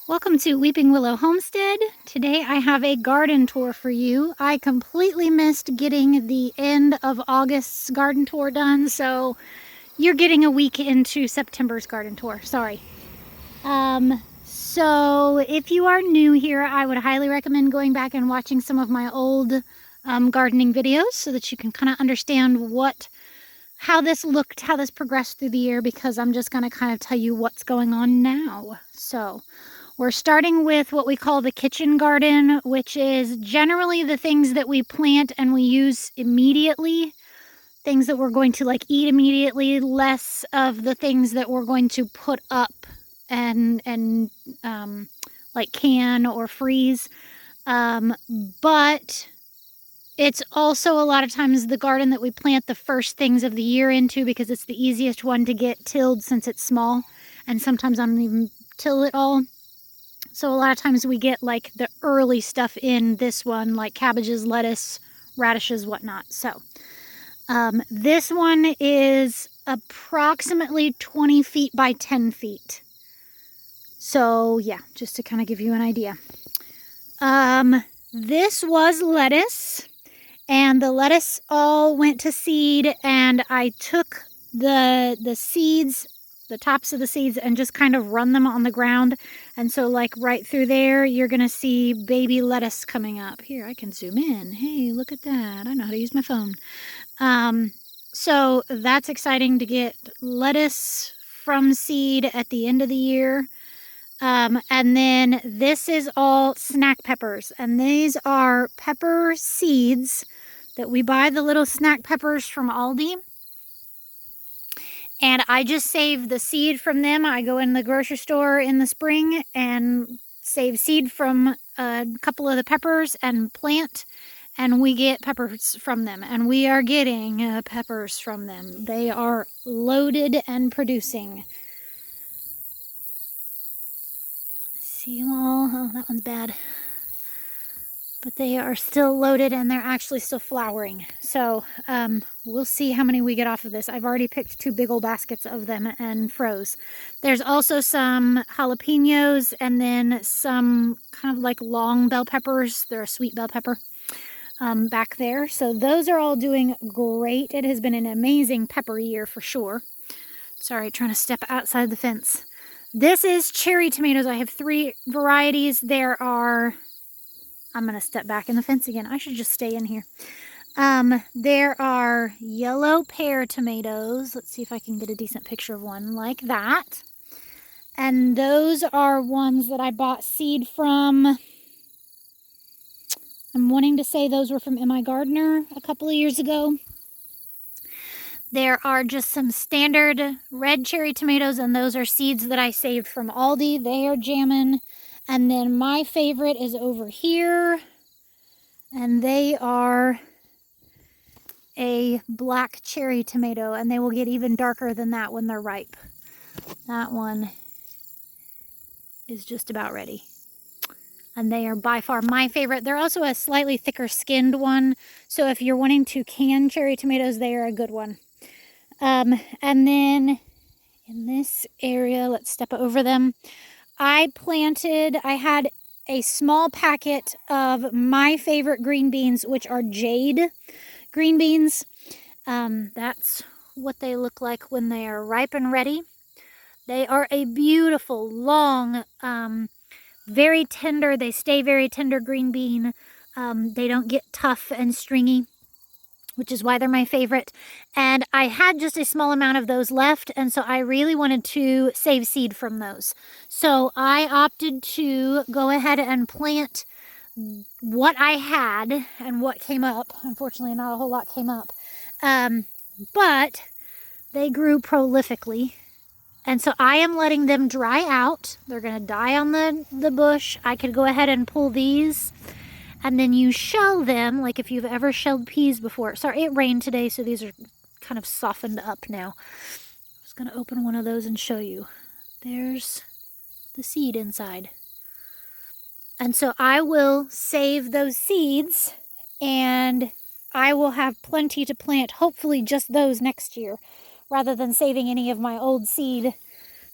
Welcome to Weeping Willow Homestead. Today I have a garden tour for you. I completely missed getting the end of August's garden tour done, so you're getting a week into September's garden tour. Sorry. So if you are new here, I would highly recommend going back and watching some of my old gardening videos so that you can kind of understand how this looked, how this progressed through the year, because I'm just going to kind of tell you what's going on now. So we're starting with what we call the kitchen garden, which is generally the things that we plant and we use immediately, things that we're going to eat immediately, less of the things that we're going to put up and can or freeze. But it's also a lot of times the garden that we plant the first things of the year into, because it's the easiest one to get tilled since it's small, and sometimes I don't even till it all. So a lot of times we get the early stuff in this one, like cabbages, lettuce, radishes, whatnot. So this one is approximately 20 feet by 10 feet. So yeah, just to kind of give you an idea. This was lettuce, and the lettuce all went to seed, and I took the seeds, the tops of the seeds, and just kind of run them on the ground. And so right through there, you're going to see baby lettuce coming up. Here, I can zoom in. Hey, look at that. I know how to use my phone. So that's exciting to get lettuce from seed at the end of the year. And then this is all snack peppers, and these are pepper seeds that we buy, the little snack peppers from Aldi. And I just save the seed from them. I go in the grocery store in the spring and save seed from a couple of the peppers and plant, and we get peppers from them. And we are getting peppers from them. They are loaded and producing. See them all? Oh, that one's bad. But they are still loaded, and they're actually still flowering. So we'll see how many we get off of this. I've already picked 2 big old baskets of them and froze. There's also some jalapenos, and then some kind of long bell peppers. They're a sweet bell pepper back there. So those are all doing great. It has been an amazing pepper year for sure. Sorry, trying to step outside the fence. This is cherry tomatoes. I have 3 varieties. I'm going to step back in the fence again. I should just stay in here. There are yellow pear tomatoes. Let's see if I can get a decent picture of one like that. And those are ones that I bought seed from. I'm wanting to say those were from M.I. Gardener a couple of years ago. There are just some standard red cherry tomatoes, and those are seeds that I saved from Aldi. They are jamming. And then my favorite is over here, and they are a black cherry tomato, and they will get even darker than that when they're ripe. That one is just about ready. And they are by far my favorite. They're also a slightly thicker skinned one, so if you're wanting to can cherry tomatoes, they are a good one. And then in this area, let's step over them. I had a small packet of my favorite green beans, which are jade green beans. That's what they look like when they are ripe and ready. They are a beautiful, long, very tender, they stay very tender green bean. They don't get tough and stringy, which is why they're my favorite. And I had just a small amount of those left, and so I really wanted to save seed from those. So I opted to go ahead and plant what I had and what came up. Unfortunately, not a whole lot came up. But they grew prolifically. And so I am letting them dry out. They're going to die on the bush. I could go ahead and pull these. And then you shell them, like if you've ever shelled peas before. Sorry, it rained today, so these are kind of softened up now. I was going to open one of those and show you. There's the seed inside. And so I will save those seeds, and I will have plenty to plant, hopefully just those next year, rather than saving any of my old seed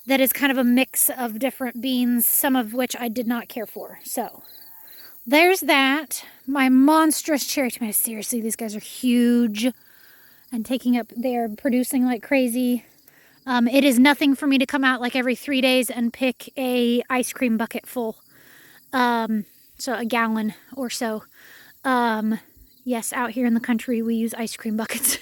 that is kind of a mix of different beans, some of which I did not care for. So there's that. My monstrous cherry tomatoes. Seriously, these guys are huge and taking up, they're producing like crazy. It is nothing for me to come out like every 3 days and pick a ice cream bucket full. So a gallon or so. Yes, out here in the country, we use ice cream buckets.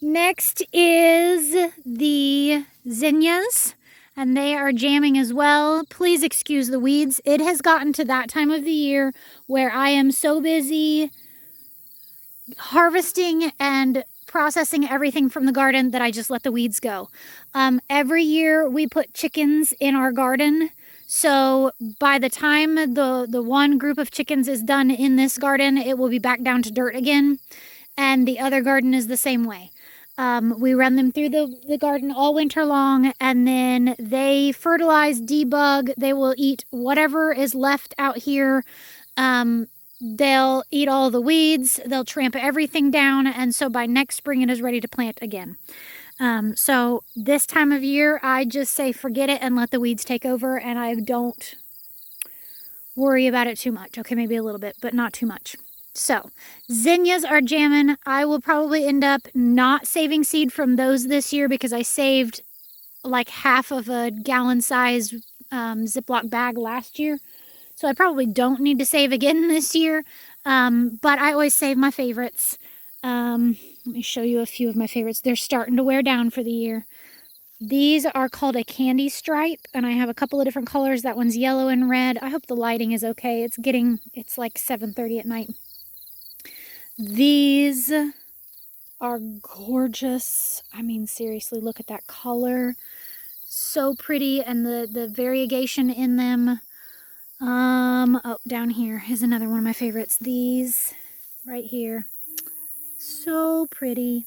Next is the zinnias, and they are jamming as well. Please excuse the weeds. It has gotten to that time of the year where I am so busy harvesting and processing everything from the garden that I just let the weeds go. Every year we put chickens in our garden. So by the time the one group of chickens is done in this garden, it will be back down to dirt again. And the other garden is the same way. We run them through the garden all winter long, and then they fertilize, debug. They will eat whatever is left out here. They'll eat all the weeds. They'll tramp everything down. And so by next spring, it is ready to plant again. So this time of year, I just say forget it and let the weeds take over, and I don't worry about it too much. Okay, maybe a little bit, but not too much. So zinnias are jamming. I will probably end up not saving seed from those this year because I saved like half of a gallon size Ziploc bag last year. So I probably don't need to save again this year. But I always save my favorites. Let me show you a few of my favorites. They're starting to wear down for the year. These are called a candy stripe, and I have a couple of different colors. That one's yellow and red. I hope the lighting is okay. It's like 7:30 at night. These are gorgeous. I mean, seriously, look at that color. So pretty, and the variegation in them. Oh, down here is another one of my favorites. These right here. So pretty.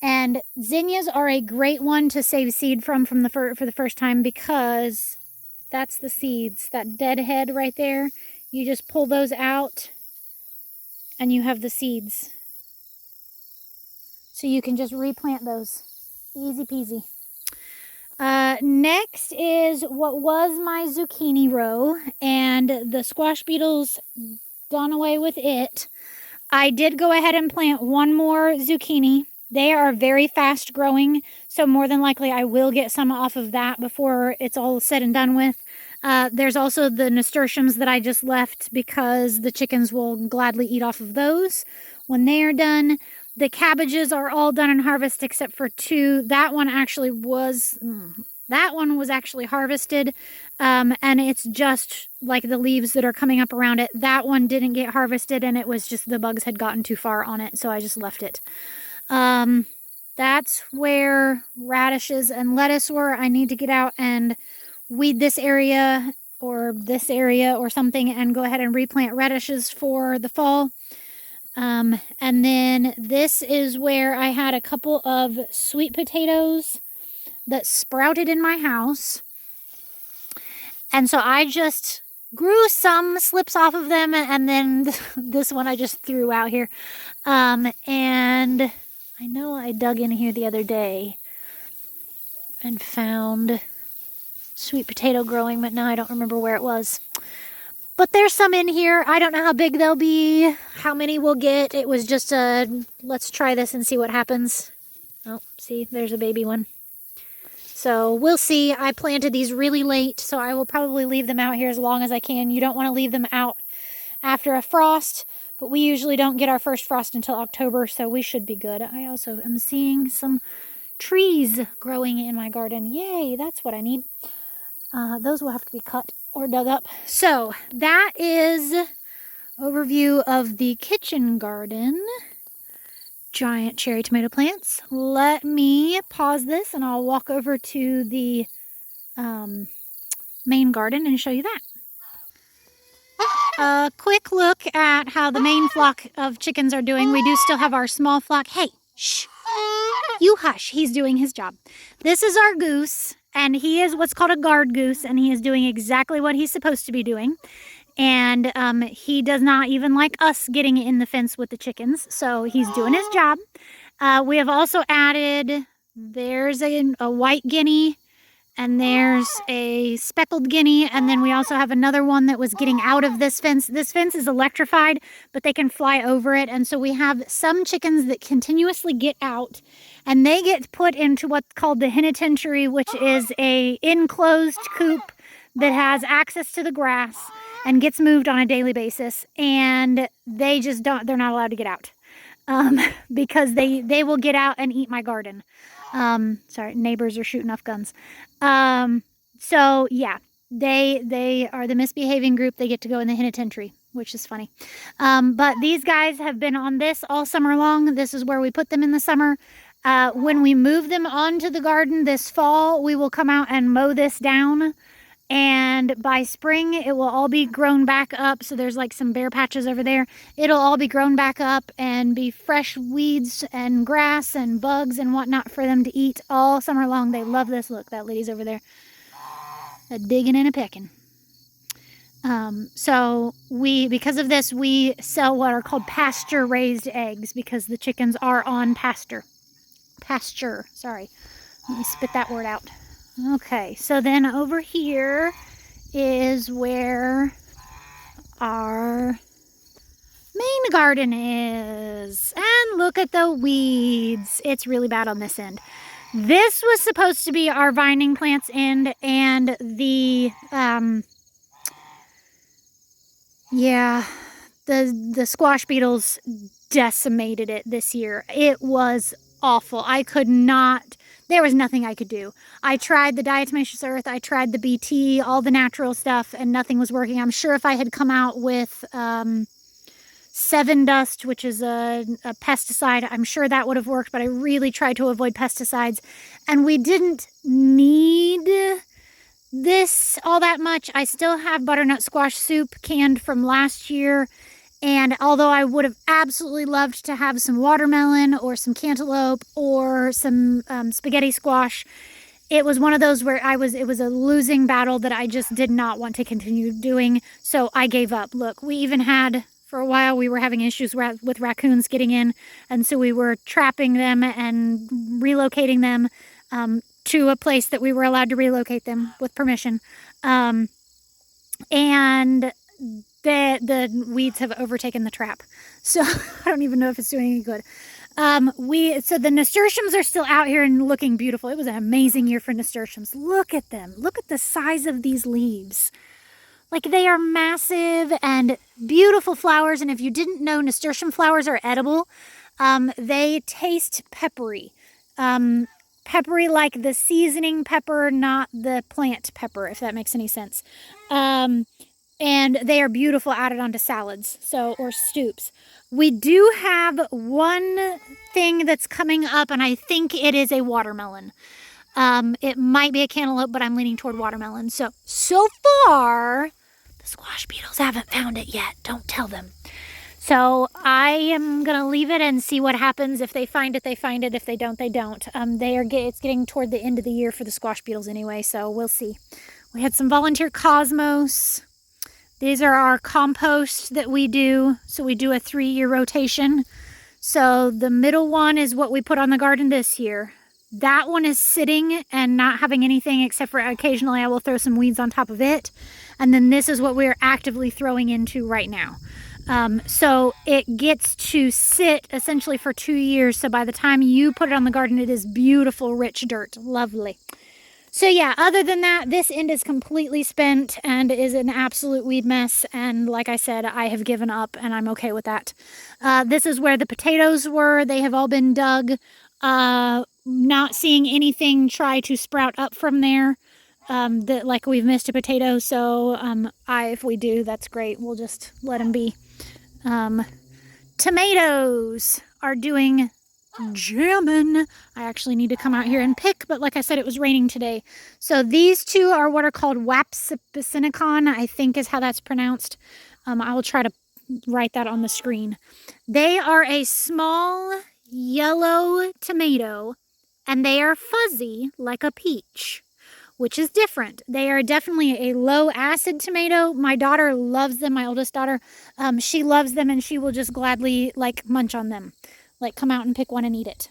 And zinnias are a great one to save seed from for the first time, because that's the seeds. That dead head right there. You just pull those out and you have the seeds. So you can just replant those. Easy peasy. Next is what was my zucchini row, and the squash beetles done away with it. I did go ahead and plant one more zucchini. They are very fast growing, so more than likely I will get some off of that before it's all said and done with. There's also the nasturtiums that I just left because the chickens will gladly eat off of those when they are done. The cabbages are all done and harvested except for two. That one was actually harvested, and it's just like the leaves that are coming up around it. That one didn't get harvested, and it was just the bugs had gotten too far on it, so I just left it. That's where radishes and lettuce were. I need to get out and weed this area or something and go ahead and replant radishes for the fall. And then this is where I had a couple of sweet potatoes that sprouted in my house. And so I just grew some slips off of them, and then this one I just threw out here. And I know I dug in here the other day and found sweet potato growing, but now I don't remember where it was. But there's some in here. I don't know how big they'll be, how many we'll get. It was just let's try this and see what happens. Oh, see, there's a baby one. So we'll see. I planted these really late, so I will probably leave them out here as long as I can. You don't want to leave them out after a frost, but we usually don't get our first frost until October, so we should be good. I also am seeing some trees growing in my garden. Yay, that's what I need. Those will have to be cut or dug up. So that is overview of the kitchen garden. Giant cherry tomato plants. Let me pause this and I'll walk over to the main garden and show you that. A quick look at how the main flock of chickens are doing. We do still have our small flock. Hey, shh. You hush. He's doing his job. This is our goose, and he is what's called a guard goose, and he is doing exactly what he's supposed to be doing. And he does not even like us getting in the fence with the chickens, so he's doing his job. We have also added There's a white guinea, and there's a speckled guinea, and then we also have another one that was getting out of this fence. This fence is electrified, but they can fly over it, and so we have some chickens that continuously get out, and they get put into what's called the penitentiary, which is a enclosed coop that has access to the grass and gets moved on a daily basis, and they're not allowed to get out because they will get out and eat my garden. Sorry, neighbors are shooting off guns. So yeah, they are the misbehaving group. They get to go in the penitentiary, which is funny. But these guys have been on this all summer long. This is where we put them in the summer. When we move them onto the garden this fall, we will come out and mow this down. And by spring, it will all be grown back up. So there's like some bare patches over there. It'll all be grown back up and be fresh weeds and grass and bugs and whatnot for them to eat all summer long. They love this. Look, that lady's over there digging and a pecking. So because of this, we sell what are called pasture-raised eggs because the chickens are on pasture. Sorry. Let me spit that word out. Okay, so then over here is where our main garden is. And look at the weeds. It's really bad on this end. This was supposed to be our vining plants end, and the squash beetles decimated it this year. It was awful. There was nothing I could do. I tried the diatomaceous earth, I tried the BT, all the natural stuff, and nothing was working. I'm sure if I had come out with 7 Dust, which is a pesticide, I'm sure that would have worked, but I really tried to avoid pesticides. And we didn't need this all that much. I still have butternut squash soup canned from last year. And although I would have absolutely loved to have some watermelon or some cantaloupe or some spaghetti squash, it was one of those where it was a losing battle that I just did not want to continue doing. So I gave up. Look, we even had, for a while, we were having issues with raccoons getting in. And so we were trapping them and relocating them to a place that we were allowed to relocate them with permission. And the weeds have overtaken the trap. So I don't even know if it's doing any good. So the nasturtiums are still out here and looking beautiful. It was an amazing year for nasturtiums. Look at them. Look at the size of these leaves. Like, they are massive and beautiful flowers. And if you didn't know, nasturtium flowers are edible. They taste peppery. Peppery like the seasoning pepper, not the plant pepper, if that makes any sense. And they are beautiful added onto salads, or stoups. We do have one thing that's coming up, and I think it is a watermelon. It might be a cantaloupe, but I'm leaning toward watermelon. So far, the squash beetles haven't found it yet. Don't tell them. So I am going to leave it and see what happens. If they find it, they find it. If they don't, they don't. It's getting toward the end of the year for the squash beetles anyway, so we'll see. We had some volunteer cosmos. These are our compost that we do. So we do a 3-year rotation. So the middle one is what we put on the garden this year. That one is sitting and not having anything except for occasionally I will throw some weeds on top of it. And then this is what we're actively throwing into right now. So it gets to sit essentially for 2 years. So by the time you put it on the garden, it is beautiful, rich dirt. Lovely. So yeah, other than that, this end is completely spent and is an absolute weed mess. And like I said, I have given up and I'm okay with that. This is where the potatoes were. They have all been dug. Not seeing anything try to sprout up from there. Like we've missed a potato. So if we do, that's great. We'll just let them be. Tomatoes are doing jamming. I actually need to come out here and pick, but like I said, it was raining today. So these two are what are called Wapsipicinacon, I think is how that's pronounced. I will try to write that on the screen. They are a small yellow tomato, and they are fuzzy like a peach, which is different. They are definitely a low acid tomato. My daughter loves them, my oldest daughter. She loves them, and she will just gladly munch on them. Come out and pick one and eat it.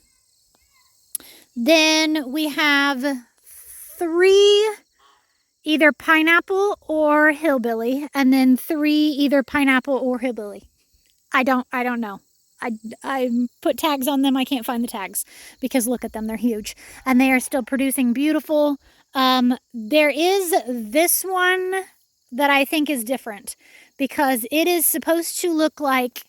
Then we have 3 either pineapple or hillbilly, and then 3 either pineapple or hillbilly. I don't know. I put tags on them. I can't find the tags because look at them. They're huge. And they are still producing beautiful. There is this one that I think is different because it is supposed to look like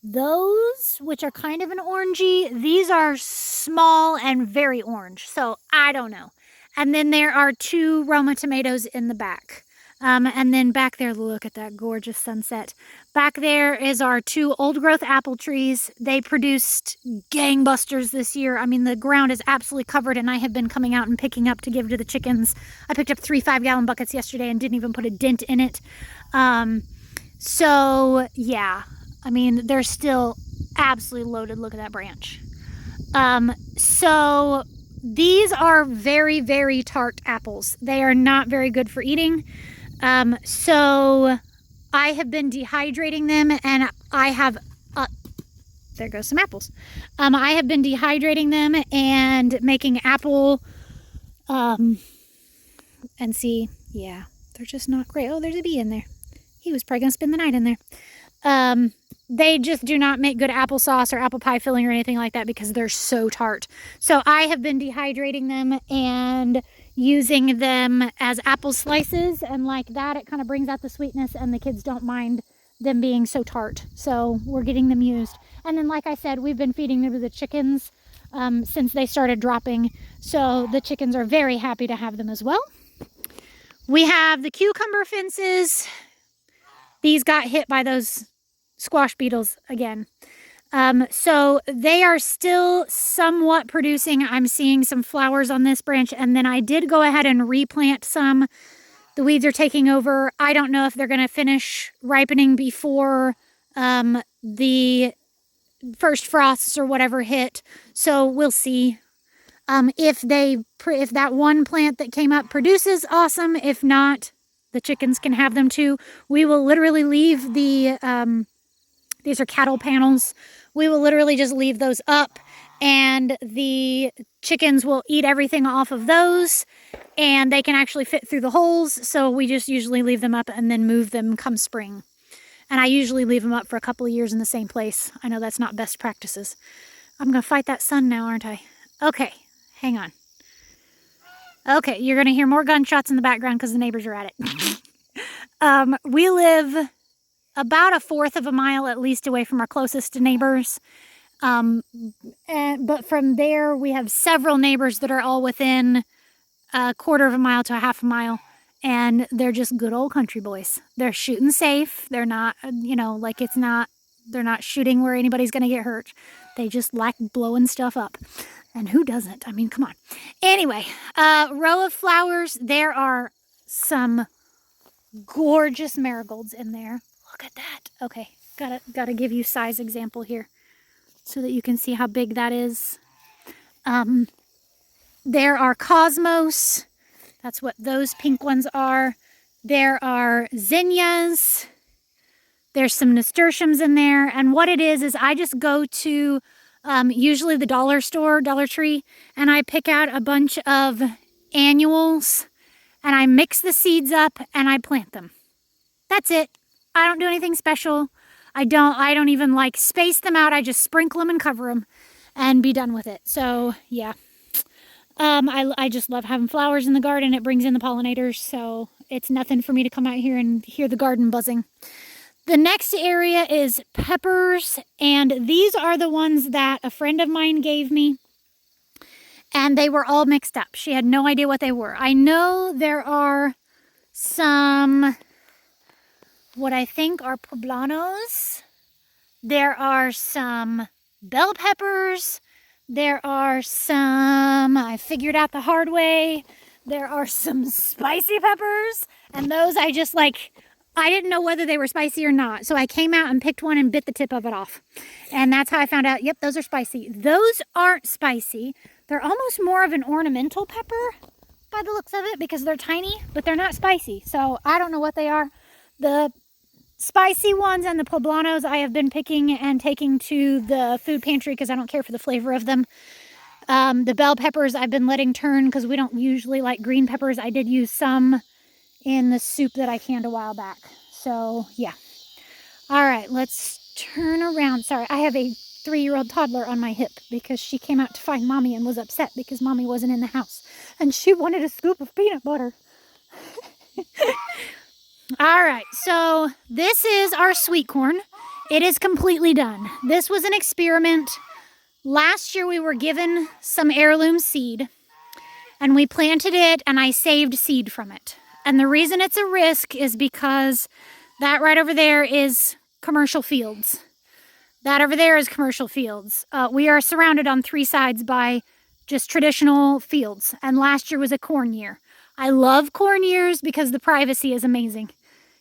those, which are kind of an orangey. These are small and very orange. So I don't know. And then there are 2 Roma tomatoes in the back. And then back there, look at that gorgeous sunset. Back there is our 2 old growth apple trees. They produced gangbusters this year. I mean, the ground is absolutely covered, and I have been coming out and picking up to give to the chickens. I picked up 3 5-gallon buckets yesterday and didn't even put a dent in it. So yeah, I mean, they're still absolutely loaded. Look at that branch. So these are very, very tart apples. They are not very good for eating. So I have been dehydrating them, and I have, there goes some apples. I have been dehydrating them and making apple, and see, yeah, they're just not great. Oh, there's a bee in there. He was probably going to spend the night in there. They just do not make good applesauce or apple pie filling or anything like that because they're so tart. So I have been dehydrating them and using them as apple slices, and like that it kind of brings out the sweetness, and the kids don't mind them being so tart. So we're getting them used. And then like I said, we've been feeding them to the chickens since they started dropping. So the chickens are very happy to have them as well. We have the cucumber fences. These got hit by those squash beetles again. So they are still somewhat producing. I'm seeing some flowers on this branch, and then I did go ahead and replant some. The weeds are taking over. I don't know if they're going to finish ripening before the first frosts or whatever hit. So we'll see. If that one plant that came up produces, awesome. If not, the chickens can have them too. We will literally leave the these are cattle panels. We will literally just leave those up, and the chickens will eat everything off of those, and they can actually fit through the holes. So we just usually leave them up and then move them come spring. And I usually leave them up for a couple of years in the same place. I know that's not best practices. I'm going to fight that sun now, aren't I? Okay, hang on. Okay, you're going to hear more gunshots in the background because the neighbors are at it. We live about 1/4 of a mile at least away from our closest neighbors. But from there, we have several neighbors that are all within 1/4 of a mile to 1/2 a mile. And they're just good old country boys. They're shooting safe. They're not, like they're not shooting where anybody's going to get hurt. They just like blowing stuff up. And who doesn't? I mean, come on. Anyway, row of flowers. There are some gorgeous marigolds in there. Look at that. Okay, gotta give you size example here so that you can see how big that is. There are cosmos. That's what those pink ones are. There are zinnias. There's some nasturtiums in there. And what it is I just go to usually the dollar store, Dollar Tree, and I pick out a bunch of annuals, and I mix the seeds up and I plant them. That's it. I don't do anything special. I don't even like space them out. I just sprinkle them and cover them and be done with it. So yeah. I just love having flowers in the garden. It brings in the pollinators, so it's nothing for me to come out here and hear the garden buzzing. The next area is peppers, and these are the ones that a friend of mine gave me, and they were all mixed up. She had no idea what they were. I know there are some, what I think are poblanos. There are some bell peppers. There are some, I figured out the hard way, there are some spicy peppers, and those I just I didn't know whether they were spicy or not. So I came out and picked one and bit the tip of it off. And that's how I found out, yep, those are spicy. Those aren't spicy. They're almost more of an ornamental pepper by the looks of it because they're tiny, but they're not spicy. So I don't know what they are. The spicy ones and the poblanos I have been picking and taking to the food pantry because I don't care for the flavor of them. The bell peppers I've been letting turn because we don't usually like green peppers. I did use some in the soup that I canned a while back. So, yeah. All right, let's turn around. Sorry, I have a 3-year-old toddler on my hip because she came out to find Mommy and was upset because Mommy wasn't in the house. And she wanted a scoop of peanut butter. All right, so this is our sweet corn. It is completely done. This was an experiment. Last year we were given some heirloom seed and we planted it and I saved seed from it. And the reason it's a risk is because that right over there is commercial fields. That over there is commercial fields. We are surrounded on 3 sides by just traditional fields. And last year was a corn year. I love corn years because the privacy is amazing.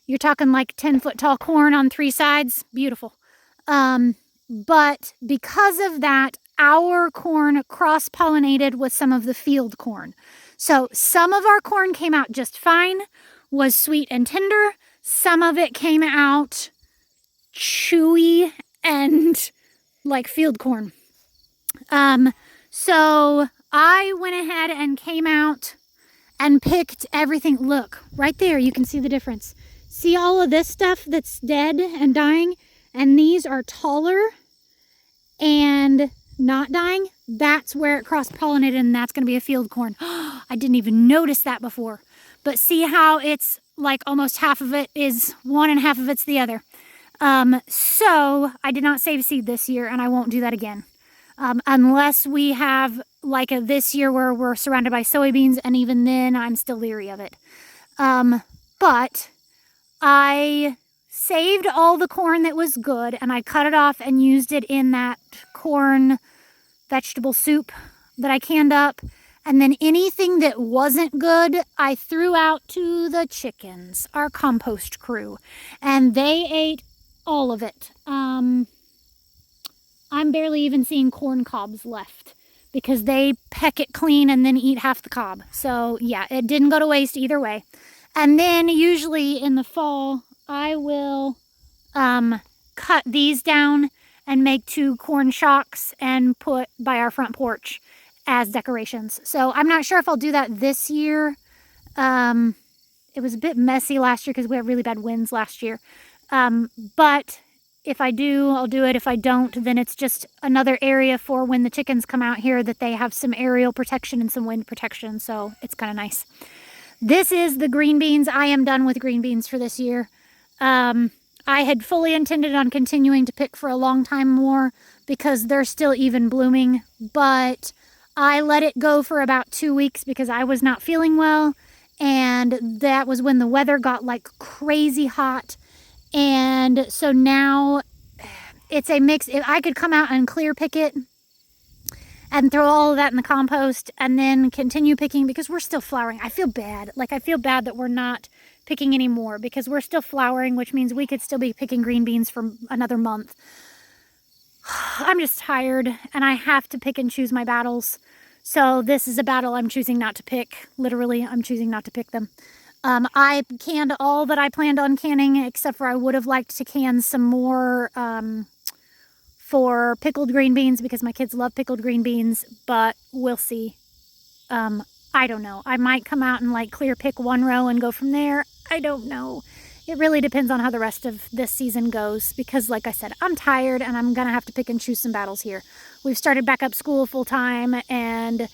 You're talking like 10-foot tall corn on 3 sides. Beautiful. But because of that, our corn cross-pollinated with some of the field corn. So some of our corn came out just fine, was sweet and tender. Some of it came out chewy and like field corn. So I went ahead and came out and picked everything. Look, right there, you can see the difference. See all of this stuff that's dead and dying? And these are taller and not dying. That's where it cross-pollinated, and that's going to be a field corn. I didn't even notice that before. But see how it's like almost half of it is one and half of it's the other. So I did not save seed this year, and I won't do that again. Unless we have like this year where we're surrounded by soybeans, and even then I'm still leery of it. But I saved all the corn that was good, and I cut it off and used it in that corn vegetable soup that I canned up. And then anything that wasn't good, I threw out to the chickens, our compost crew, and they ate all of it. I'm barely even seeing corn cobs left because they peck it clean and then eat half the cob. So yeah, it didn't go to waste either way. And then usually in the fall, I will cut these down and make 2 corn shocks and put by our front porch as decorations. So I'm not sure if I'll do that this year. It was a bit messy last year because we had really bad winds last year. But if I do, I'll do it. If I don't, then it's just another area for when the chickens come out here that they have some aerial protection and some wind protection. So it's kind of nice. This is the green beans. I am done with green beans for this year. I had fully intended on continuing to pick for a long time more because they're still even blooming, but I let it go for about 2 weeks because I was not feeling well, and that was when the weather got like crazy hot. And so now it's a mix. I could come out and clear pick it and throw all of that in the compost and then continue picking because we're still flowering. I feel bad. Like, I feel bad that we're not picking anymore because we're still flowering, which means we could still be picking green beans for another month. I'm just tired and I have to pick and choose my battles. So this is a battle I'm choosing not to pick. Literally, I'm choosing not to pick them. I canned all that I planned on canning, except for I would have liked to can some more for pickled green beans because my kids love pickled green beans, but we'll see. I don't know. I might come out and like clear pick 1 row and go from there. I don't know. It really depends on how the rest of this season goes because, like I said, I'm tired and I'm going to have to pick and choose some battles here. We've started back up school full time and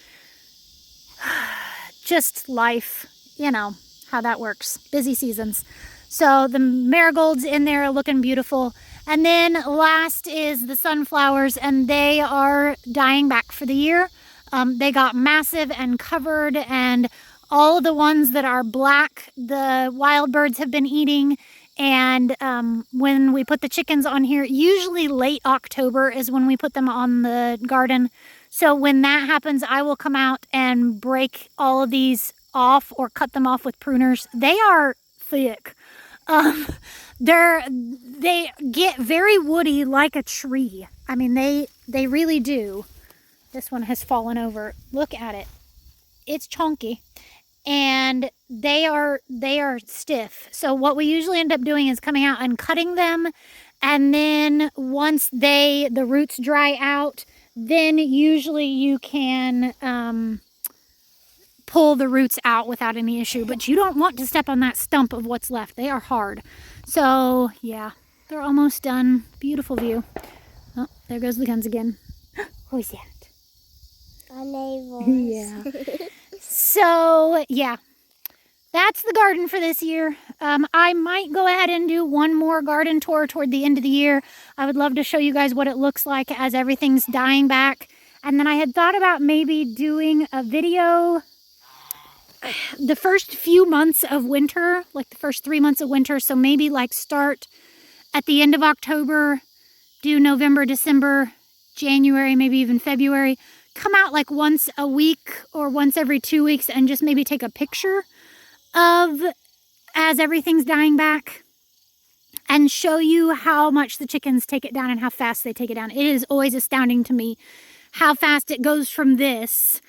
just life, you know how that works. Busy seasons. So the marigolds in there are looking beautiful. And then last is the sunflowers, and they are dying back for the year. They got massive and covered, and all of the ones that are black, the wild birds have been eating. And when we put the chickens on here, usually late October is when we put them on the garden. So when that happens, I will come out and break all of these off or cut them off with pruners. They are thick. They get very woody like a tree. I mean, they really do. This one has fallen over. Look at it. It's chunky. And they are stiff. So what we usually end up doing is coming out and cutting them. And then once the roots dry out, then usually you can pull the roots out without any issue. But you don't want to step on that stump of what's left. They are hard. So yeah, they're almost done. Beautiful view. Oh, there goes the guns again. Who's that? Our neighbors. Yeah. So yeah, that's the garden for this year. I might go ahead and do one more garden tour toward the end of the year. I would love to show you guys what it looks like as everything's dying back. And then I had thought about maybe doing a video the first few months of winter, like the first 3 months of winter. So maybe like start at the end of October, do November, December, January, maybe even February. Come out like once a week or once every 2 weeks and just maybe take a picture of as everything's dying back and show you how much the chickens take it down and how fast they take it down. It is always astounding to me how fast it goes from this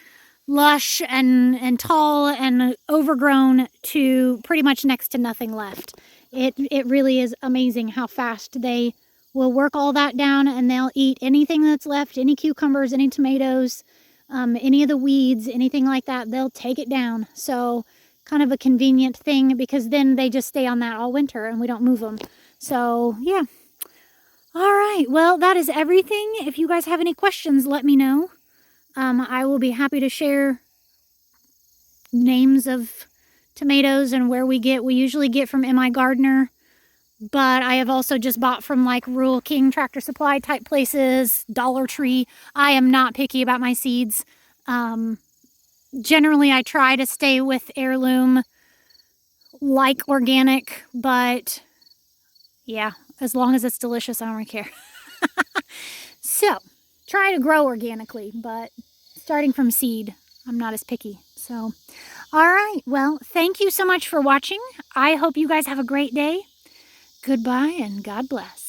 lush and tall and overgrown to pretty much next to nothing left. It really is amazing how fast they will work all that down, and they'll eat anything that's left, any cucumbers, any tomatoes, any of the weeds, anything like that. They'll take it down. So kind of a convenient thing, because then they just stay on that all winter and we don't move them. So yeah. All right, well, that is everything. If you guys have any questions, let me know. I will be happy to share names of tomatoes and where we usually get from MI Gardener, but I have also just bought from like Rural King Tractor Supply type places, Dollar Tree. I am not picky about my seeds. Generally, I try to stay with heirloom, like organic, but yeah, as long as it's delicious, I don't really care. So, try to grow organically, but starting from seed, I'm not as picky. So, all right. Well, thank you so much for watching. I hope you guys have a great day. Goodbye and God bless.